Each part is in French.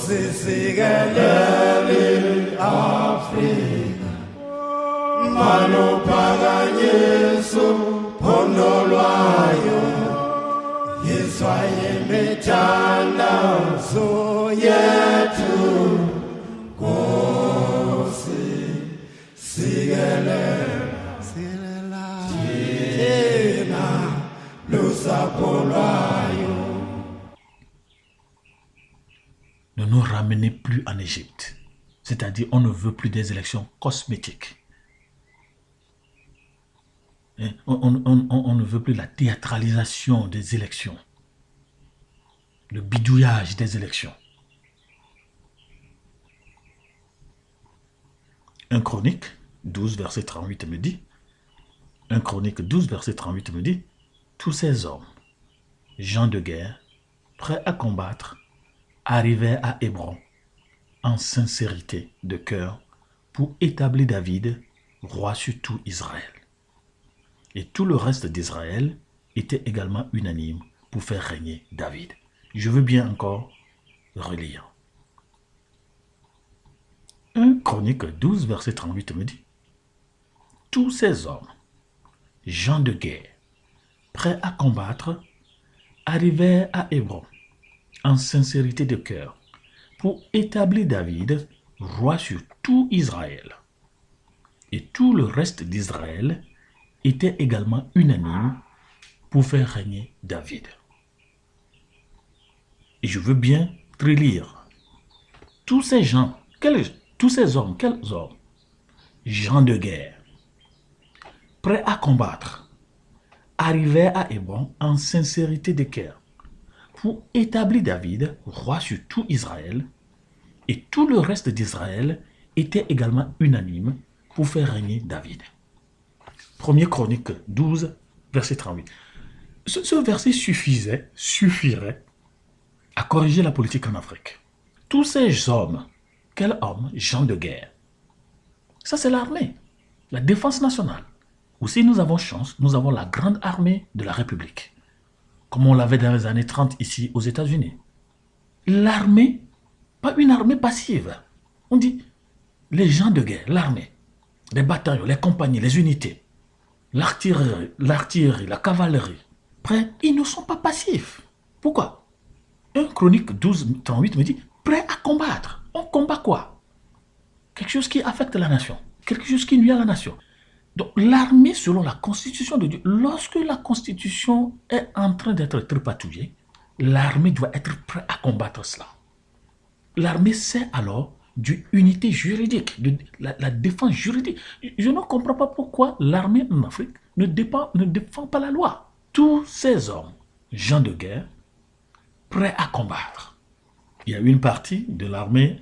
Sigaleli Afrika Malophakanyiswa phondolwayo Yeswaye mithandazo yethu Nkosi Sigalela thina lusapho lwayo. Ne nous ramenez plus en Égypte. C'est-à-dire, on ne veut plus des élections cosmétiques. On ne veut plus la théâtralisation des élections. Le bidouillage des élections. 1 Chronique 12, verset 38 me dit, 1 Chronique 12, verset 38 me dit, tous ces hommes, gens de guerre, prêts à combattre, arrivèrent à Hébron en sincérité de cœur pour établir David roi sur tout Israël. Et tout le reste d'Israël était également unanime pour faire régner David. Je veux bien encore relire. 1 Chronique 12, verset 38 me dit, tous ces hommes, gens de guerre, prêts à combattre, arrivèrent à Hébron en sincérité de cœur, pour établir David roi sur tout Israël. Et tout le reste d'Israël était également unanime pour faire régner David. Et je veux bien relire. Tous ces gens, tous ces hommes, quels hommes? Gens de guerre, prêts à combattre, arrivèrent à Hébron en sincérité de cœur, pour établir David roi sur tout Israël, et tout le reste d'Israël était également unanime pour faire régner David. 1 Chronique 12, verset 38. Ce verset suffirait à corriger la politique en Afrique. Tous ces hommes, quels hommes? Gens de guerre. Ça, c'est l'armée, la défense nationale. Ou si nous avons chance, nous avons la grande armée de la République, comme on l'avait dans les années 30 ici aux États-Unis. L'armée, pas une armée passive. On dit les gens de guerre, l'armée, les bataillons, les compagnies, les unités, l'artillerie, la cavalerie, prêts, ils ne sont pas passifs. Pourquoi? 1 Chronique 12, 38 me dit, prêts à combattre. On combat quoi? Quelque chose qui affecte la nation, quelque chose qui nuit à la nation. Donc l'armée, selon la constitution de Dieu, lorsque la constitution est en train d'être tripatouillée, l'armée doit être prête à combattre cela. L'armée, c'est alors d'une unité juridique, de la défense juridique. Je ne comprends pas pourquoi l'armée en Afrique ne défend pas la loi. Tous ces hommes, gens de guerre, prêts à combattre. Il y a une partie de l'armée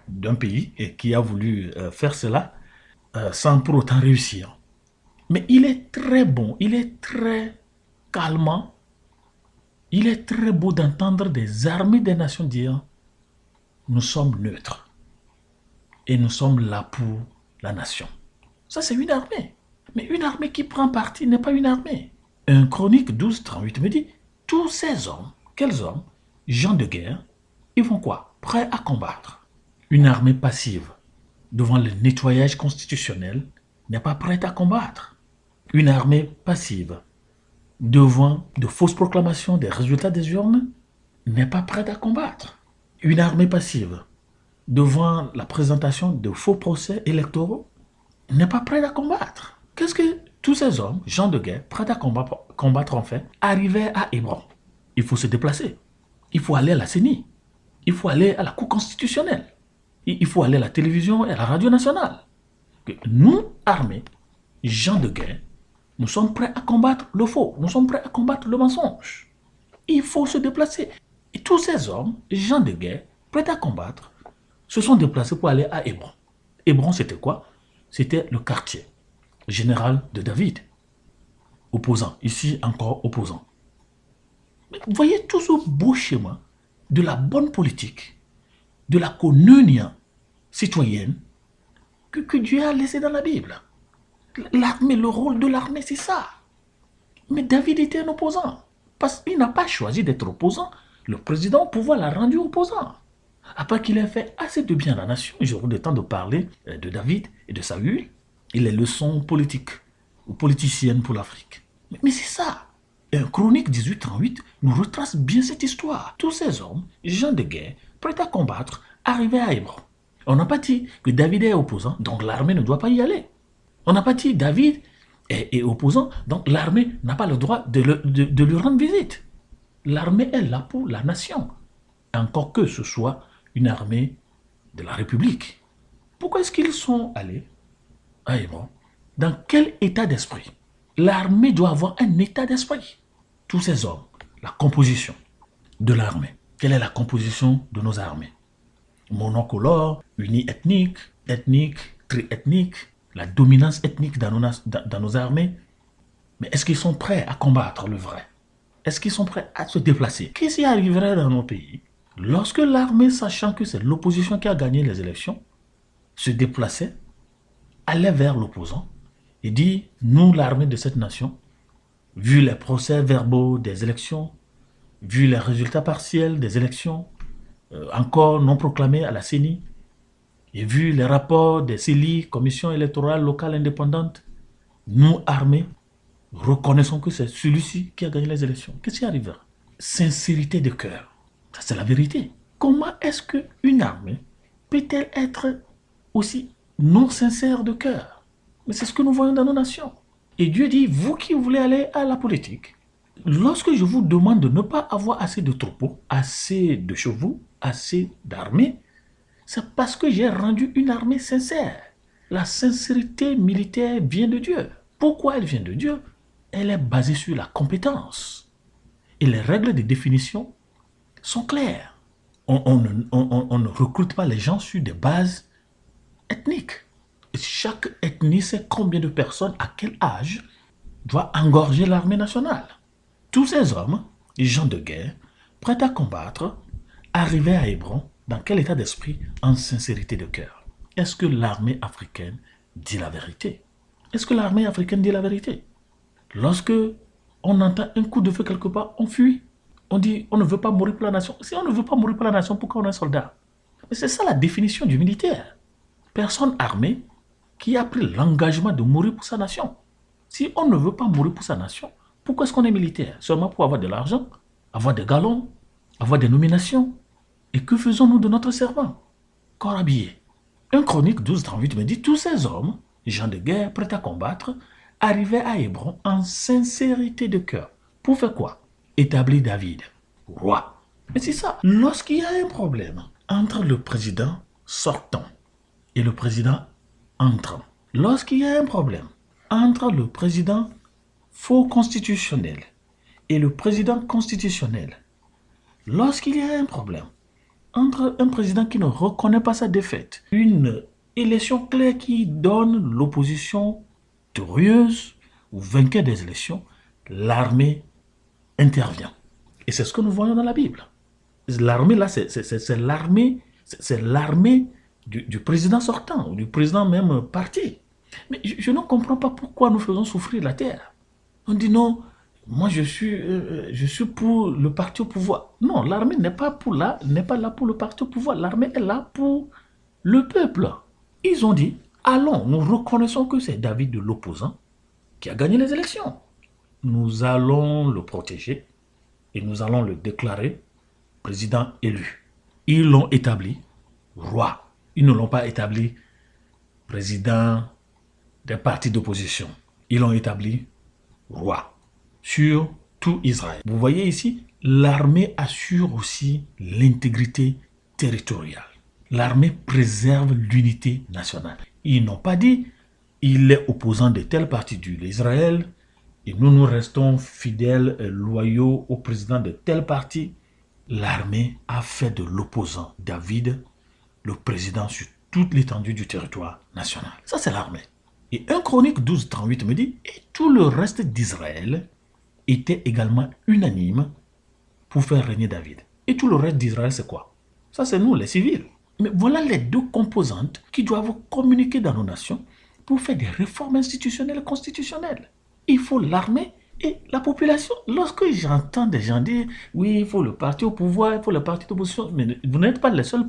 d'un pays qui a voulu faire cela sans pour autant réussir. Mais il est très bon, il est très calmant, il est très beau d'entendre des armées des nations dire « Nous sommes neutres et nous sommes là pour la nation ». Ça, c'est une armée. Mais une armée qui prend parti n'est pas une armée. 1 Chronique 12, 38 me dit « Tous ces hommes, quels hommes? Gens de guerre, ils font quoi? Prêts à combattre. » Une armée passive, devant le nettoyage constitutionnel, n'est pas prête à combattre. Une armée passive, devant de fausses proclamations des résultats des urnes, n'est pas prête à combattre. Une armée passive, devant la présentation de faux procès électoraux, n'est pas prête à combattre. Qu'est-ce que tous ces hommes, gens de guerre, prêts à combattre en fait, arrivaient à Hébron? Il faut se déplacer. Il faut aller à la CENI. Il faut aller à la Cour constitutionnelle. Il faut aller à la télévision et à la radio nationale. Nous, armés, gens de guerre, nous sommes prêts à combattre le faux. Nous sommes prêts à combattre le mensonge. Il faut se déplacer. Et tous ces hommes, gens de guerre, prêts à combattre, se sont déplacés pour aller à Hébron. Hébron, c'était quoi? C'était le quartier général de David. Opposant. Ici, encore opposant. Mais vous voyez tout ce beau schéma de la bonne politique, de la communion citoyenne que Dieu a laissé dans la Bible. L'armée, le rôle de l'armée, c'est ça. Mais David était un opposant. Parce qu'il n'a pas choisi d'être opposant. Le président au pouvoir l'a rendu opposant. Après qu'il ait fait assez de bien à la nation, j'aurai le temps de parler de David et de Saül et les leçons politiques ou politiciennes pour l'Afrique. Mais c'est ça. Chronique 1838 nous retrace bien cette histoire. Tous ces hommes, gens de guerre, prêts à combattre, arrivaient à Hébron. On n'a pas dit que David est opposant, donc l'armée ne doit pas y aller. On n'a pas dit David est opposant, donc l'armée n'a pas le droit de lui rendre visite. L'armée est là pour la nation, encore que ce soit une armée de la République. Pourquoi est-ce qu'ils sont allés à Hébron? Dans quel état d'esprit? L'armée doit avoir un état d'esprit. Tous ces hommes, la composition de l'armée. Quelle est la composition de nos armées? Monocolore, uni-ethnique, ethnique, triethnique, la dominance ethnique dans nos armées. Mais est-ce qu'ils sont prêts à combattre le vrai? Est-ce qu'ils sont prêts à se déplacer? Qu'est-ce qui arriverait dans nos pays lorsque l'armée, sachant que c'est l'opposition qui a gagné les élections, se déplaçait, allait vers l'opposant et dit, nous, l'armée de cette nation, vu les procès-verbaux des élections, vu les résultats partiels des élections, encore non proclamés à la CENI, et vu les rapports des CELI, Commission électorale locale indépendante, nous, armée, reconnaissons que c'est celui-ci qui a gagné les élections. Qu'est-ce qui arrivera? Sincérité de cœur. Ça, c'est la vérité. Comment est-ce qu'une armée peut-elle être aussi non sincère de cœur? Mais c'est ce que nous voyons dans nos nations. Et Dieu dit, vous qui voulez aller à la politique, lorsque je vous demande de ne pas avoir assez de troupeaux, assez de chevaux, assez d'armées, c'est parce que j'ai rendu une armée sincère. La sincérité militaire vient de Dieu. Pourquoi elle vient de Dieu? Elle est basée sur la compétence. Et les règles de définition sont claires. On ne recrute pas les gens sur des bases ethniques. Et chaque ethnie sait combien de personnes, à quel âge, doit engorger l'armée nationale. Tous ces hommes, les gens de guerre, prêts à combattre, arrivaient à Hébron dans quel état d'esprit? En sincérité de cœur. Est-ce que l'armée africaine dit la vérité? Est-ce que l'armée africaine dit la vérité? Lorsque on entend un coup de feu quelque part, on fuit. On dit, on ne veut pas mourir pour la nation. Si on ne veut pas mourir pour la nation, pourquoi on est soldat? Mais c'est ça la définition du militaire. Personne armée qui a pris l'engagement de mourir pour sa nation. Si on ne veut pas mourir pour sa nation, pourquoi est-ce qu'on est militaire? Seulement pour avoir de l'argent, avoir des galons, avoir des nominations. Et que faisons-nous de notre servant? Corps habillé. 1 Chronique 12:38 me dit, tous ces hommes, gens de guerre, prêts à combattre, arrivaient à Hébron en sincérité de cœur. Pour faire quoi? Établir David, roi. Mais c'est ça. Lorsqu'il y a un problème entre le président sortant et le président entrant, lorsqu'il y a un problème entre le président faux constitutionnel et le président constitutionnel, lorsqu'il y a un problème entre un président qui ne reconnaît pas sa défaite, une élection claire qui donne l'opposition victorieuse ou vainqueur des élections, l'armée intervient. Et c'est ce que nous voyons dans la Bible. L'armée là, c'est l'armée du président sortant, ou du président même parti. Mais je ne comprends pas pourquoi nous faisons souffrir la terre. On dit non, moi je suis pour le parti au pouvoir. Non, l'armée n'est pas là pour le parti au pouvoir. L'armée est là pour le peuple. Ils ont dit, allons, nous reconnaissons que c'est David de l'opposant qui a gagné les élections. Nous allons le protéger et nous allons le déclarer président élu. Ils l'ont établi roi. Ils ne l'ont pas établi président des partis d'opposition. Ils l'ont établi roi sur tout Israël. Vous voyez ici, l'armée assure aussi l'intégrité territoriale. L'armée préserve l'unité nationale. Ils n'ont pas dit il est opposant de telle partie d'Israël et nous restons fidèles et loyaux au président de telle partie. L'armée a fait de l'opposant David le président sur toute l'étendue du territoire national. Ça, c'est l'armée. Et 1 Chronique 12:38 me dit, et tout le reste d'Israël était également unanime pour faire régner David. Et tout le reste d'Israël, c'est quoi? Ça, c'est nous, les civils. Mais voilà les deux composantes qui doivent communiquer dans nos nations pour faire des réformes institutionnelles et constitutionnelles. Il faut l'armée Et la population, lorsque j'entends des gens dire oui, il faut le parti au pouvoir, il faut le parti d'opposition, mais vous n'êtes pas les seules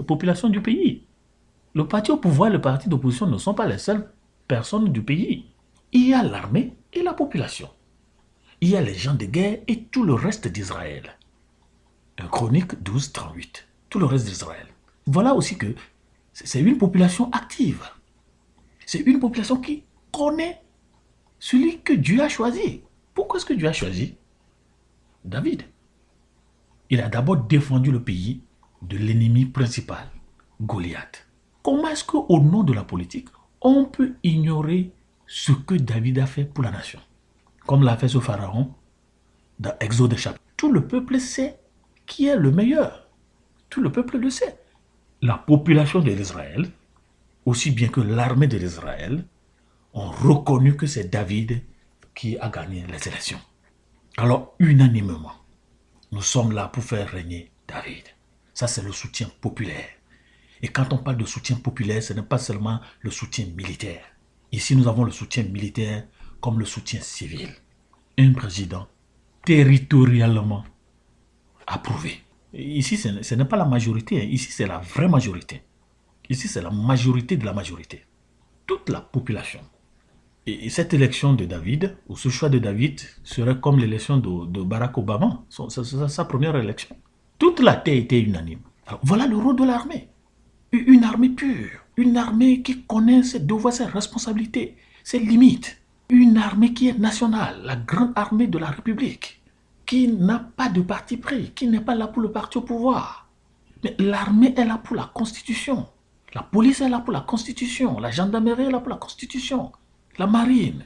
populations du pays. Le parti au pouvoir et le parti d'opposition ne sont pas les seules personnes du pays. Il y a l'armée et la population. Il y a les gens de guerre et tout le reste d'Israël. Un Chronique 12, 38. Tout le reste d'Israël. Voilà aussi que c'est une population active. C'est une population qui connaît celui que Dieu a choisi. Pourquoi est-ce que Dieu a choisi David? Il a d'abord défendu le pays de l'ennemi principal, Goliath. Comment est-ce qu'au nom de la politique, on peut ignorer ce que David a fait pour la nation? Comme l'a fait ce pharaon dans Exode chapitre. Tout le peuple sait qui est le meilleur. Tout le peuple le sait. La population de l'Israël, aussi bien que l'armée de l'Israël, ont reconnu que c'est David qui a gagné les élections. Alors, unanimement, nous sommes là pour faire régner David. Ça, c'est le soutien populaire. Et quand on parle de soutien populaire, ce n'est pas seulement le soutien militaire. Ici, nous avons le soutien militaire comme le soutien civil. Un président territorialement approuvé. Ici, ce n'est pas la majorité. Ici, c'est la vraie majorité. Ici, c'est la majorité de la majorité. Toute la population. Et cette élection de David, ou ce choix de David, serait comme l'élection de Barack Obama, sa première élection. Toute la terre était unanime. Alors, voilà le rôle de l'armée. Une armée pure, une armée qui connaît ses devoirs, ses responsabilités, ses limites. Une armée qui est nationale, la grande armée de la République, qui n'a pas de parti pris, qui n'est pas là pour le parti au pouvoir. Mais l'armée est là pour la Constitution. La police est là pour la Constitution. La gendarmerie est là pour la Constitution. La marine,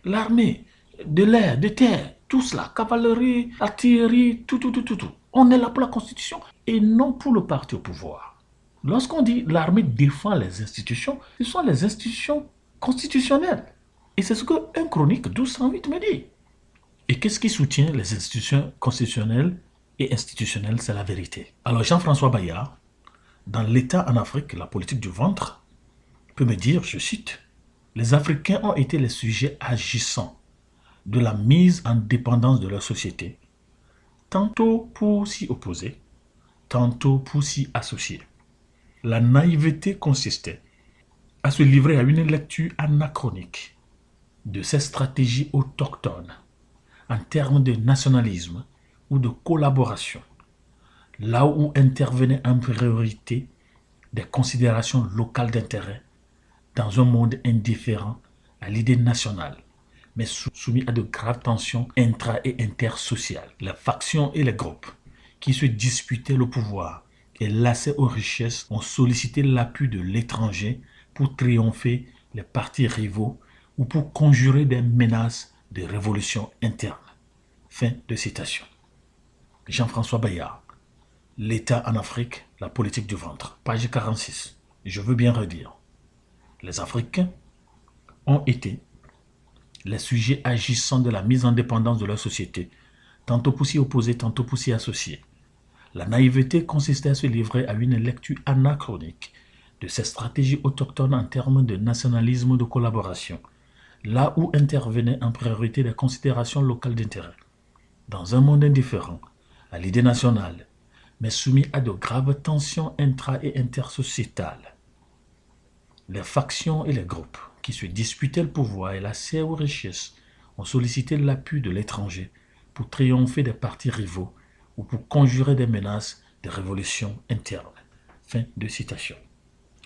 l'armée, de l'air, de terre, tout cela, cavalerie, artillerie, tout. On est là pour la Constitution et non pour le parti au pouvoir. Lorsqu'on dit l'armée défend les institutions, ce sont les institutions constitutionnelles. Et c'est ce que 1 Chronique 12:108 me dit. Et qu'est-ce qui soutient les institutions constitutionnelles et institutionnelles? C'est la vérité. Alors Jean-François Bayard, dans l'État en Afrique, la politique du ventre, peut me dire, je cite, « Les Africains ont été les sujets agissants de la mise en dépendance de leur société, tantôt pour s'y opposer, tantôt pour s'y associer. La naïveté consistait à se livrer à une lecture anachronique de ces stratégies autochtones en termes de nationalisme ou de collaboration, là où intervenaient en priorité des considérations locales d'intérêt dans un monde indifférent à l'idée nationale, mais soumis à de graves tensions intra- et intersociales. Les factions et les groupes qui se disputaient le pouvoir et lassaient aux richesses ont sollicité l'appui de l'étranger pour triompher les partis rivaux ou pour conjurer des menaces de révolution interne. » Fin de citation. Jean-François Bayard, L'État en Afrique, la politique du ventre, page 46. Je veux bien redire. Les Africains ont été les sujets agissants de la mise en dépendance de leur société, tantôt pour s'y opposer, tantôt pour s'y associer. La naïveté consistait à se livrer à une lecture anachronique de ces stratégies autochtones en termes de nationalisme ou de collaboration, là où intervenaient en priorité des considérations locales d'intérêt. Dans un monde indifférent à l'idée nationale, mais soumis à de graves tensions intra- et intersociétales, les factions et les groupes qui se disputaient le pouvoir et lassaient aux richesses ont sollicité l'appui de l'étranger pour triompher des partis rivaux ou pour conjurer des menaces de révolution interne. Fin de citation.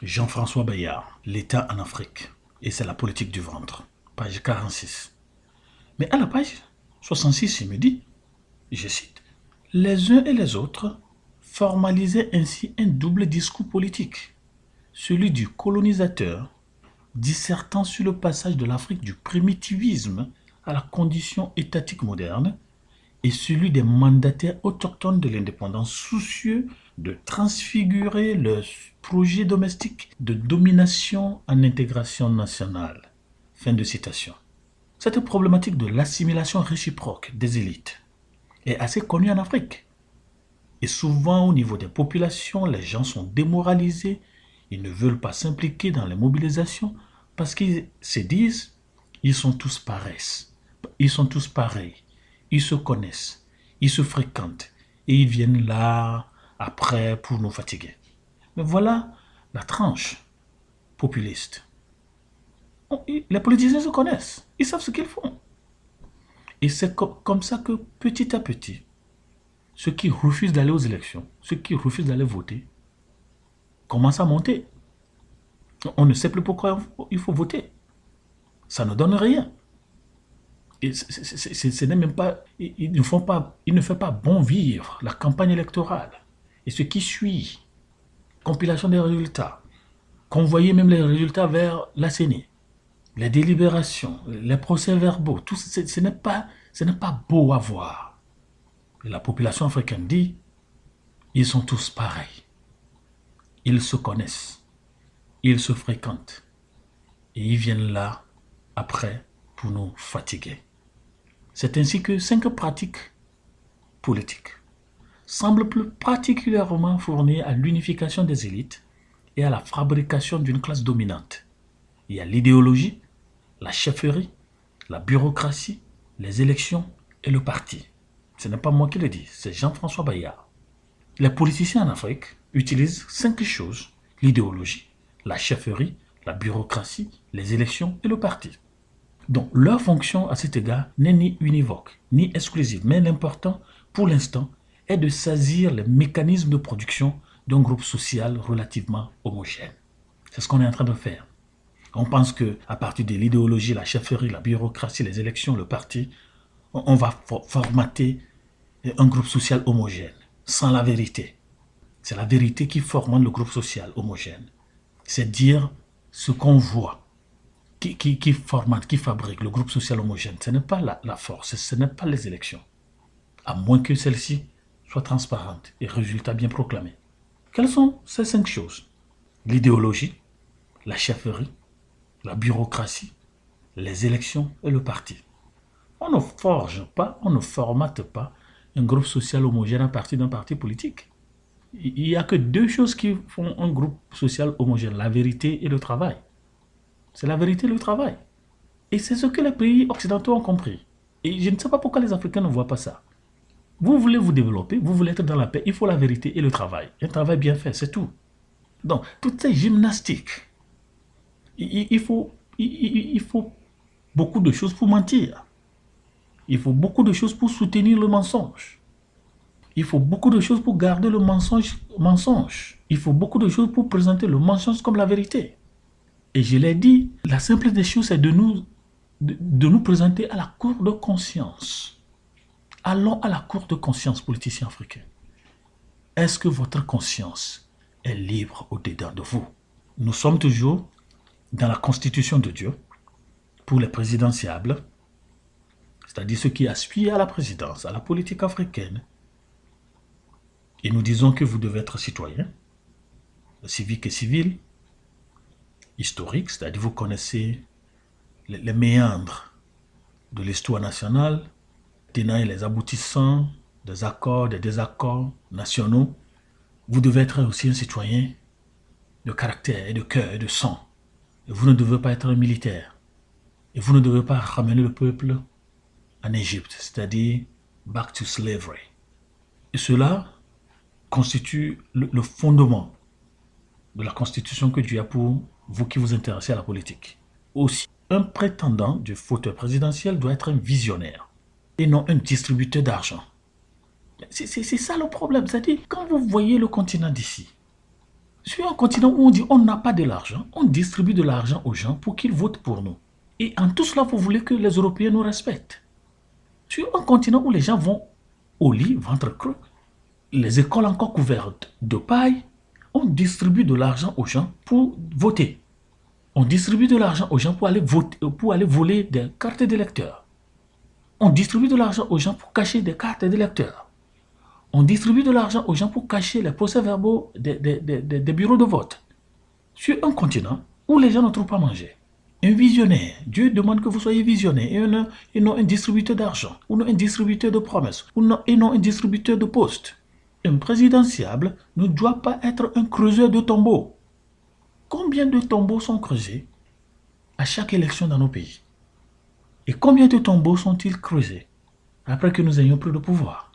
Jean-François Bayard, L'État en Afrique, et c'est la politique du ventre, page 46. Mais à la page 66, il me dit, je cite, « Les uns et les autres formalisaient ainsi un double discours politique, celui du colonisateur, dissertant sur le passage de l'Afrique du primitivisme à la condition étatique moderne, et celui des mandataires autochtones de l'indépendance soucieux de transfigurer leur projet domestique de domination en intégration nationale. » Fin de citation. Cette problématique de l'assimilation réciproque des élites est assez connue en Afrique. Et souvent, au niveau des populations, les gens sont démoralisés, ils ne veulent pas s'impliquer dans les mobilisations parce qu'ils se disent ils sont tous pareils. ils sont tous pareils. Ils se connaissent, ils se fréquentent et ils viennent là après pour nous fatiguer. Mais voilà la tranche populiste. Les politiciens se connaissent, ils savent ce qu'ils font. Et c'est comme ça que petit à petit, ceux qui refusent d'aller aux élections, ceux qui refusent d'aller voter, commencent à monter. On ne sait plus pourquoi il faut voter. Ça ne donne rien. Et ce n'est même pas, ils ne font pas bon vivre la campagne électorale. Et ce qui suit, compilation des résultats, convoyer même les résultats vers la CENI, les délibérations, les procès-verbaux, tout ce n'est pas beau à voir. Et la population africaine dit, ils sont tous pareils. Ils se connaissent, ils se fréquentent. Et ils viennent là, après, pour nous fatiguer. C'est ainsi que 5 pratiques politiques semblent plus particulièrement fournir à l'unification des élites et à la fabrication d'une classe dominante. Il y a l'idéologie, la chefferie, la bureaucratie, les élections et le parti. Ce n'est pas moi qui le dis, c'est Jean-François Bayard. Les politiciens en Afrique utilisent 5 choses: l'idéologie, la chefferie, la bureaucratie, les élections et le parti. Donc leur fonction à cet égard n'est ni univoque, ni exclusive, mais l'important pour l'instant est de saisir les mécanismes de production d'un groupe social relativement homogène. C'est ce qu'on est en train de faire. On pense qu'à partir de l'idéologie, la chefferie, la bureaucratie, les élections, le parti, on va formater un groupe social homogène, sans la vérité. C'est la vérité qui forme le groupe social homogène. C'est dire ce qu'on voit, qui formate, qui fabrique le groupe social homogène. Ce n'est pas la force, ce n'est pas les élections. À moins que celles-ci soient transparentes et résultats bien proclamés. Quelles sont ces 5 choses? L'idéologie, la chefferie, la bureaucratie, les élections et le parti. On ne forge pas, on ne formate pas un groupe social homogène à partir d'un parti politique. Il n'y a que 2 choses qui font un groupe social homogène, la vérité et le travail. C'est la vérité et le travail. Et c'est ce que les pays occidentaux ont compris. Et je ne sais pas pourquoi les Africains ne voient pas ça. Vous voulez vous développer, vous voulez être dans la paix, il faut la vérité et le travail. Un travail bien fait, c'est tout. Donc, toutes ces gymnastiques, il faut beaucoup de choses pour mentir. Il faut beaucoup de choses pour soutenir le mensonge. Il faut beaucoup de choses pour garder le mensonge. Il faut beaucoup de choses pour présenter le mensonge comme la vérité. Et je l'ai dit, la simple des choses, c'est de nous présenter à la cour de conscience. Allons à la cour de conscience, politiciens africains. Est-ce que votre conscience est libre au-dedans de vous? Nous sommes toujours dans la constitution de Dieu pour les présidentiables, c'est-à-dire ceux qui aspirent à la présidence, à la politique africaine. Et nous disons que vous devez être citoyen, civique et civil, historique, c'est-à-dire vous connaissez les méandres de l'histoire nationale, tenants et les aboutissants des accords, des désaccords nationaux. Vous devez être aussi un citoyen de caractère et de cœur et de sang. Et vous ne devez pas être un militaire. Et vous ne devez pas ramener le peuple en Égypte, c'est-à-dire back to slavery. Et cela constitue le fondement de la constitution que Dieu a pour vous qui vous intéressez à la politique. Aussi, un prétendant du fauteuil présidentiel doit être un visionnaire et non un distributeur d'argent. C'est ça le problème. C'est-à-dire, quand vous voyez le continent d'ici, sur un continent où on dit on n'a pas de l'argent, on distribue de l'argent aux gens pour qu'ils votent pour nous. Et en tout cela, vous voulez que les Européens nous respectent. Sur un continent où les gens vont au lit, ventre creux, les écoles encore couvertes de paille, on distribue de l'argent aux gens pour voter. On distribue de l'argent aux gens pour aller voler des cartes d'électeurs. On distribue de l'argent aux gens pour cacher des cartes d'électeurs. On distribue de l'argent aux gens pour cacher les procès-verbaux des bureaux de vote. Sur un continent où les gens ne trouvent pas à manger. Un visionnaire, Dieu demande que vous soyez visionnaire et non un distributeur d'argent, ou non un distributeur de promesses, et non un distributeur de postes. Un présidentiable ne doit pas être un creuseur de tombeaux. Combien de tombeaux sont creusés à chaque élection dans nos pays? Et combien de tombeaux sont-ils creusés après que nous ayons pris le pouvoir?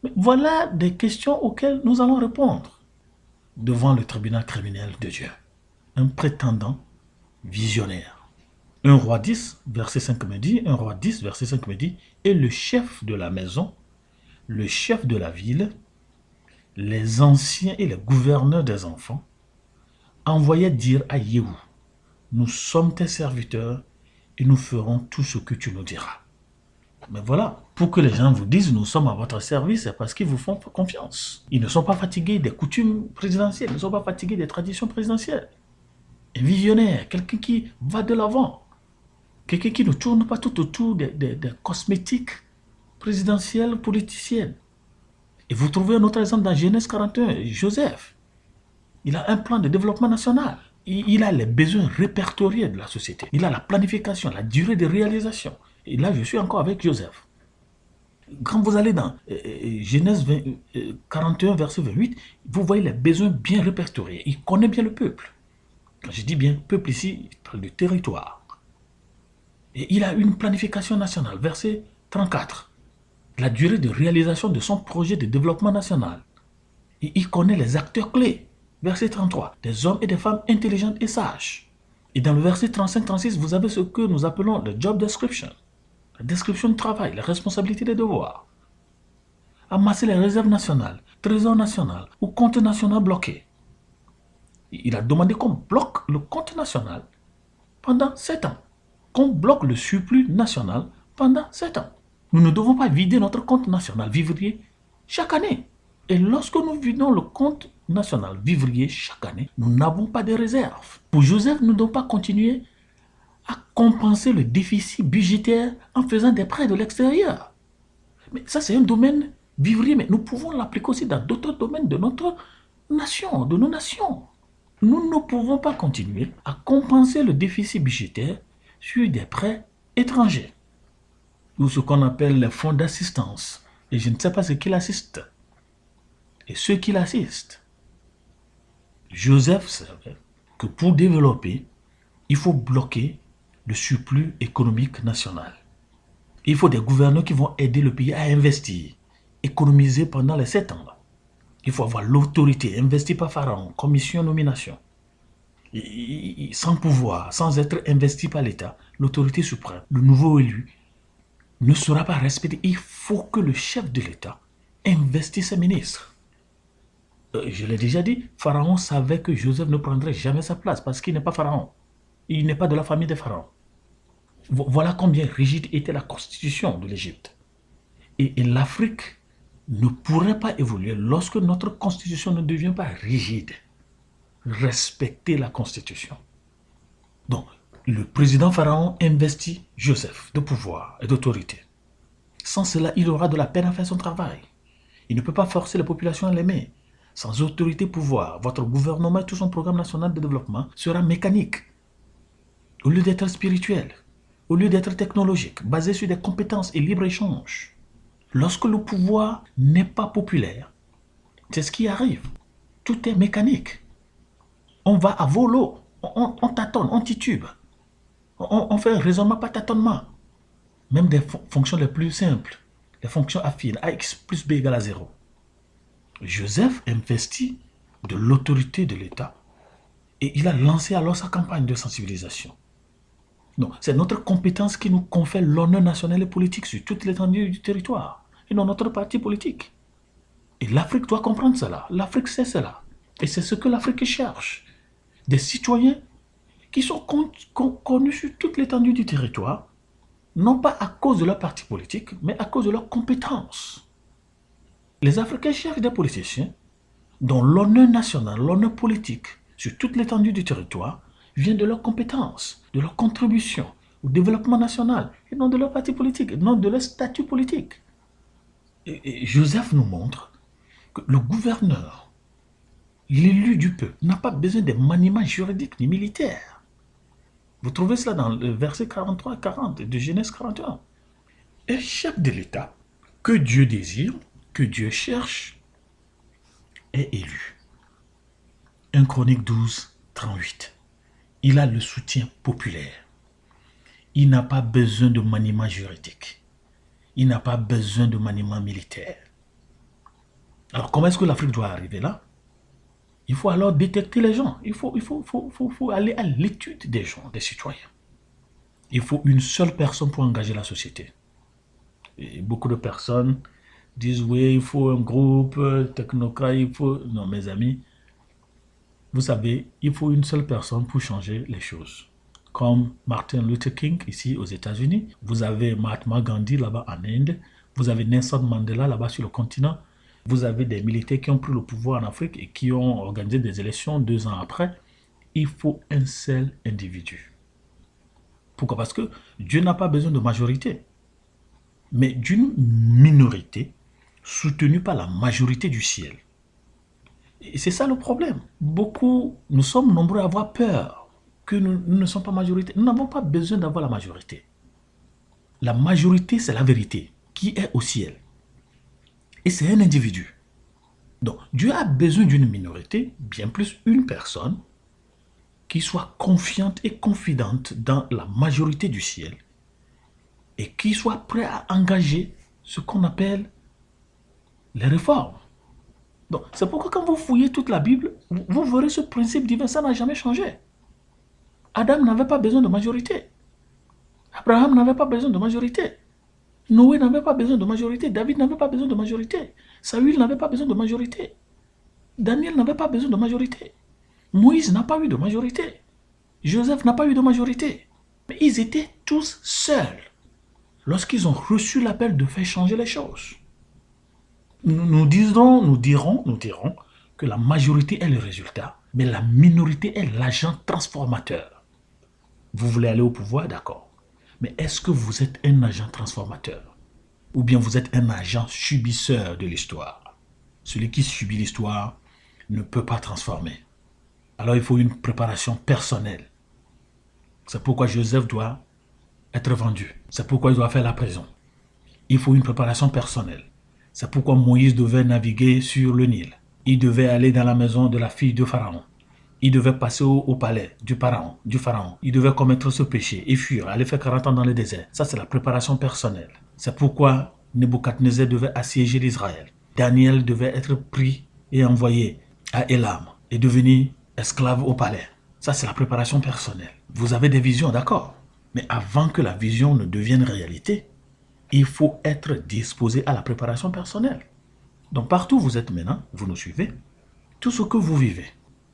Mais voilà des questions auxquelles nous allons répondre devant le tribunal criminel de Dieu. Un prétendant visionnaire. 1 Roi 10, verset 5 me dit, 1 Roi 10, verset 5 me dit, et le chef de la maison, le chef de la ville, les anciens et les gouverneurs des enfants, envoyaient dire à Yéhou, nous sommes tes serviteurs et nous ferons tout ce que tu nous diras. Mais voilà, pour que les gens vous disent nous sommes à votre service, c'est parce qu'ils vous font confiance. Ils ne sont pas fatigués des coutumes présidentielles, ils ne sont pas fatigués des traditions présidentielles. Un visionnaire, quelqu'un qui va de l'avant, quelqu'un qui ne tourne pas tout autour des cosmétiques présidentielles, politiciennes. Et vous trouvez un autre exemple dans Genèse 41, Joseph. Il a un plan de développement national. Il a les besoins répertoriés de la société. Il a la planification, la durée de réalisation. Et là, je suis encore avec Joseph. Quand vous allez dans Genèse 41, verset 28, vous voyez les besoins bien répertoriés. Il connaît bien le peuple. Quand je dis bien peuple ici, il parle du territoire. Et il a une planification nationale, verset 34. La durée de réalisation de son projet de développement national. Et il connaît les acteurs clés. Verset 33, des hommes et des femmes intelligentes et sages. Et dans le verset 35-36, vous avez ce que nous appelons le job description. La description de travail, la responsabilité des devoirs. Amasser les réserves nationales, trésor national ou compte national bloqué. Il a demandé qu'on bloque le compte national pendant 7 ans. Qu'on bloque le surplus national pendant 7 ans. Nous ne devons pas vider notre compte national vivrier chaque année. Et lorsque nous vidons le compte national vivrier chaque année, nous n'avons pas de réserve. Pour Joseph, nous ne devons pas continuer à compenser le déficit budgétaire en faisant des prêts de l'extérieur. Mais ça, c'est un domaine vivrier, mais nous pouvons l'appliquer aussi dans d'autres domaines de notre nation, de nos nations. Nous ne pouvons pas continuer à compenser le déficit budgétaire sur des prêts étrangers ou ce qu'on appelle les fonds d'assistance. Et je ne sais pas ce qu'il assiste. Et ceux qui l'assistent. Joseph savait que pour développer, il faut bloquer le surplus économique national. Il faut des gouverneurs qui vont aider le pays à investir, économiser pendant les 7 ans. Il faut avoir l'autorité, investie par Pharaon, commission, nomination. Sans pouvoir, sans être investi par l'État, l'autorité suprême, le nouveau élu, ne sera pas respecté. Il faut que le chef de l'État investisse ses ministres. Je l'ai déjà dit, Pharaon savait que Joseph ne prendrait jamais sa place parce qu'il n'est pas Pharaon. Il n'est pas de la famille des pharaons. Voilà combien rigide était la constitution de l'Égypte. Et l'Afrique ne pourrait pas évoluer lorsque notre constitution ne devient pas rigide. Respecter la constitution. Donc, le président pharaon investit Joseph de pouvoir et d'autorité. Sans cela, il aura de la peine à faire son travail. Il ne peut pas forcer la population à l'aimer. Sans autorité, pouvoir, votre gouvernement et tout son programme national de développement sera mécanique. Au lieu d'être spirituel, au lieu d'être technologique, basé sur des compétences et libre-échange. Lorsque le pouvoir n'est pas populaire, c'est ce qui arrive. Tout est mécanique. On va à volo, on tâtonne, on titube. On fait un raisonnement par tâtonnement. Même des fonctions les plus simples, les fonctions affines, AX plus B égale à 0. Joseph investit de l'autorité de l'État et il a lancé alors sa campagne de sensibilisation. Donc, c'est notre compétence qui nous confère l'honneur national et politique sur toute l'étendue du territoire et dans notre parti politique. Et l'Afrique doit comprendre cela. L'Afrique sait cela. Et c'est ce que l'Afrique cherche. Des citoyens qui sont connus sur toute l'étendue du territoire, non pas à cause de leur parti politique, mais à cause de leurs compétences. Les Africains cherchent des politiciens dont l'honneur national, l'honneur politique sur toute l'étendue du territoire vient de leurs compétences, de leur contribution au développement national, et non de leur parti politique, non de leur statut politique. Et Joseph nous montre que le gouverneur, l'élu du peuple, n'a pas besoin de maniements juridiques ni militaires. Vous trouvez cela dans le verset 43-40 de Genèse 41. Un chef de l'État que Dieu désire, que Dieu cherche, est élu. 1 Chronique 12, 38. Il a le soutien populaire. il n'a pas besoin de maniement juridique. Il n'a pas besoin de maniement militaire. Alors, comment est-ce que l'Afrique doit arriver là? Il faut alors détecter les gens. Il faut aller à l'étude des gens, des citoyens. Il faut une seule personne pour engager la société. Et beaucoup de personnes disent, oui, il faut un groupe technocrate, il faut... Non, mes amis, vous savez, il faut une seule personne pour changer les choses. Comme Martin Luther King, ici aux États-Unis. Vous avez Mahatma Gandhi là-bas en Inde. Vous avez Nelson Mandela là-bas sur le continent. Vous avez des militaires qui ont pris le pouvoir en Afrique et qui ont organisé des élections 2 ans après. Il faut un seul individu. Pourquoi? Parce que Dieu n'a pas besoin de majorité, mais d'une minorité soutenue par la majorité du ciel. Et c'est ça le problème. Nous sommes nombreux à avoir peur que nous ne sommes pas majorité. Nous n'avons pas besoin d'avoir la majorité. La majorité, c'est la vérité qui est au ciel. Et c'est un individu. Donc, Dieu a besoin d'une minorité, bien plus une personne, qui soit confiante et confidente dans la majorité du ciel et qui soit prêt à engager ce qu'on appelle les réformes. Donc, c'est pourquoi quand vous fouillez toute la Bible, vous verrez ce principe divin, ça n'a jamais changé. Adam n'avait pas besoin de majorité. Abraham n'avait pas besoin de majorité. Noé n'avait pas besoin de majorité. David n'avait pas besoin de majorité. Saül n'avait pas besoin de majorité. Daniel n'avait pas besoin de majorité. Moïse n'a pas eu de majorité. Joseph n'a pas eu de majorité. Mais ils étaient tous seuls lorsqu'ils ont reçu l'appel de faire changer les choses. Nous dirons que la majorité est le résultat, mais la minorité est l'agent transformateur. Vous voulez aller au pouvoir, d'accord. Mais est-ce que vous êtes un agent transformateur? Ou bien vous êtes un agent subisseur de l'histoire? Celui qui subit l'histoire ne peut pas transformer. Alors il faut une préparation personnelle. C'est pourquoi Joseph doit être vendu. C'est pourquoi il doit faire la prison. Il faut une préparation personnelle. C'est pourquoi Moïse devait naviguer sur le Nil. Il devait aller dans la maison de la fille de Pharaon. Il devait passer au palais du pharaon. Il devait commettre ce péché et fuir, aller faire 40 ans dans le désert. Ça, c'est la préparation personnelle. C'est pourquoi Nebuchadnezzar devait assiéger l'Israël. Daniel devait être pris et envoyé à Élam et devenir esclave au palais. Ça, c'est la préparation personnelle. Vous avez des visions, d'accord. Mais avant que la vision ne devienne réalité, il faut être disposé à la préparation personnelle. Donc, partout où vous êtes maintenant, vous nous suivez, tout ce que vous vivez,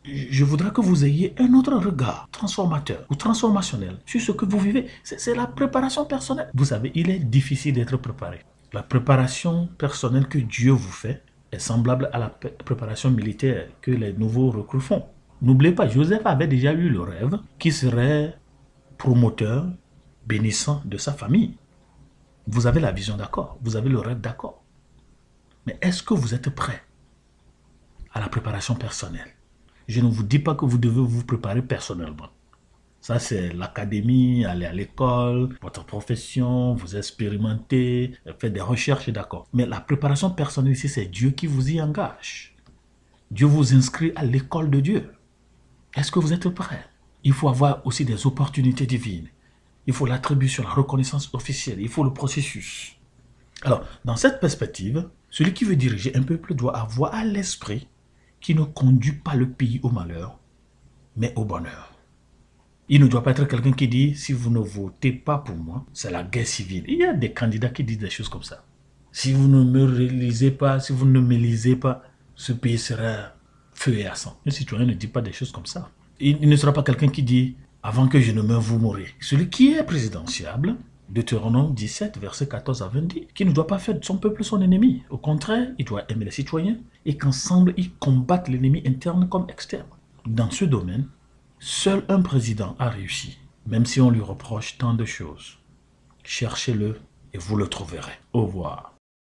je voudrais que vous ayez un autre regard transformateur ou transformationnel sur ce que vous vivez. C'est la préparation personnelle. Vous savez, il est difficile d'être préparé. La préparation personnelle que Dieu vous fait est semblable à la préparation militaire que les nouveaux recrues font. N'oubliez pas, Joseph avait déjà eu le rêve qui serait promoteur, bénissant de sa famille. Vous avez la vision, d'accord. Vous avez le rêve, d'accord. Mais est-ce que vous êtes prêt à la préparation personnelle? Je ne vous dis pas que vous devez vous préparer personnellement. Ça, c'est l'académie, aller à l'école, votre profession, vous expérimenter, faire des recherches, d'accord. Mais la préparation personnelle ici, c'est Dieu qui vous y engage. Dieu vous inscrit à l'école de Dieu. Est-ce que vous êtes prêt? Il faut avoir aussi des opportunités divines. Il faut l'attribution, la reconnaissance officielle. Il faut le processus. Alors, dans cette perspective, celui qui veut diriger un peuple doit avoir à l'esprit qui ne conduit pas le pays au malheur, mais au bonheur. Il ne doit pas être quelqu'un qui dit, si vous ne votez pas pour moi, c'est la guerre civile. Il y a des candidats qui disent des choses comme ça. Si vous ne me réalisez pas, si vous ne m'élisez pas, ce pays sera feu et à sang. Le citoyen ne dit pas des choses comme ça. Il ne sera pas quelqu'un qui dit, avant que je ne meure, vous mourrez. Celui qui est présidentiable, Deutéronome 17, versets 14 à 20 dit, qui ne doit pas faire de son peuple son ennemi. Au contraire, il doit aimer les citoyens et qu'ensemble, ils combattent l'ennemi interne comme externe. Dans ce domaine, seul un président a réussi, même si on lui reproche tant de choses. Cherchez-le et vous le trouverez. Au revoir.